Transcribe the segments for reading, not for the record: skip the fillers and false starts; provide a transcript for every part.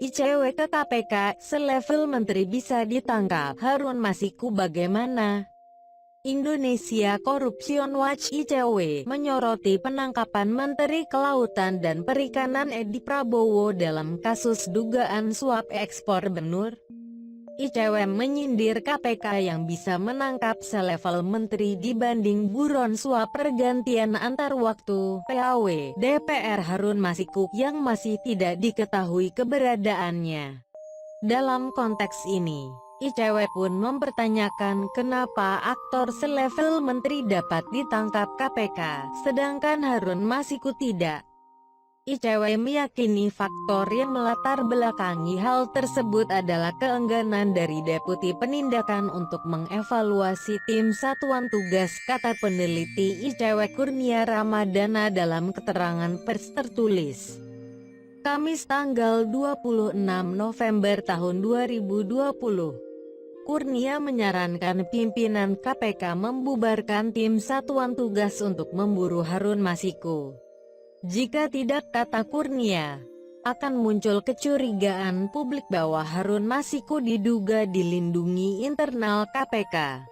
ICW ke KPK, selevel menteri bisa ditangkap. Harun Masiku bagaimana? Indonesia Corruption Watch (ICW) menyoroti penangkapan Menteri Kelautan dan Perikanan Edi Prabowo dalam kasus dugaan suap ekspor benur. ICW menyindir KPK yang bisa menangkap selevel menteri dibanding buron suap pergantian antar waktu (PAW) DPR Harun Masiku yang masih tidak diketahui keberadaannya. Dalam konteks ini, ICW pun mempertanyakan kenapa aktor selevel menteri dapat ditangkap KPK, sedangkan Harun Masiku tidak. ICW meyakini faktor yang melatar belakangi hal tersebut adalah keengganan dari Deputi Penindakan untuk mengevaluasi tim Satuan Tugas, kata peneliti ICW Kurnia Ramadana dalam keterangan pers tertulis Kamis tanggal 26 November tahun 2020. Kurnia menyarankan pimpinan KPK membubarkan tim Satuan Tugas untuk memburu Harun Masiku. Jika tidak, kata Kurnia, akan muncul kecurigaan publik bahwa Harun Masiku diduga dilindungi internal KPK.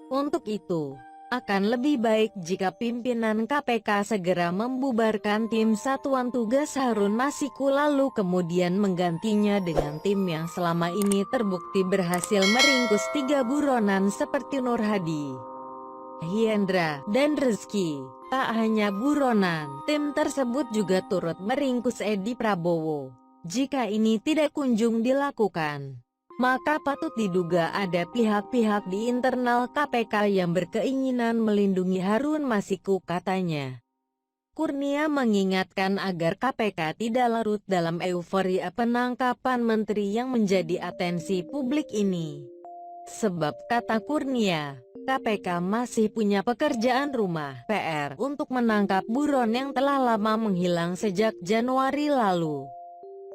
Untuk itu, akan lebih baik jika pimpinan KPK segera membubarkan tim Satuan Tugas Harun Masiku lalu kemudian menggantinya dengan tim yang selama ini terbukti berhasil meringkus 3 buronan seperti Nur Hadi, Hendra, dan Rizky. Tak hanya buronan, tim tersebut juga turut meringkus Edi Prabowo. Jika ini tidak kunjung dilakukan, maka patut diduga ada pihak-pihak di internal KPK yang berkeinginan melindungi Harun Masiku, katanya. Kurnia mengingatkan agar KPK tidak larut dalam euforia penangkapan menteri yang menjadi atensi publik ini. Sebab, kata Kurnia, KPK masih punya pekerjaan rumah (PR) untuk menangkap buron yang telah lama menghilang sejak Januari lalu.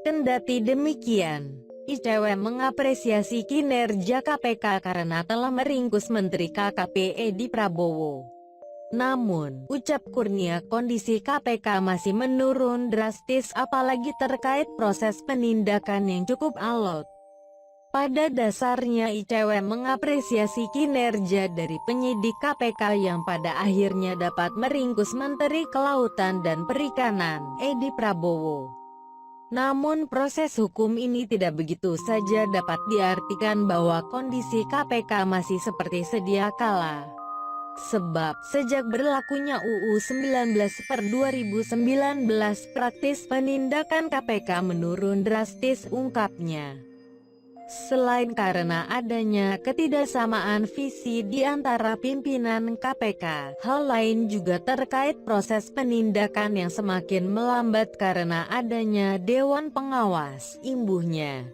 Kendati demikian, ICW mengapresiasi kinerja KPK karena telah meringkus Menteri KKP Edi Prabowo. Namun, ucap Kurnia, kondisi KPK masih menurun drastis apalagi terkait proses penindakan yang cukup alot. Pada dasarnya ICW mengapresiasi kinerja dari penyidik KPK yang pada akhirnya dapat meringkus Menteri Kelautan dan Perikanan, Edi Prabowo. Namun proses hukum ini tidak begitu saja dapat diartikan bahwa kondisi KPK masih seperti sedia kala. Sebab, sejak berlakunya UU 19/2019 praktis penindakan KPK menurun drastis, ungkapnya. Selain karena adanya ketidaksamaan visi di antara pimpinan KPK, hal lain juga terkait proses penindakan yang semakin melambat karena adanya Dewan Pengawas, imbuhnya.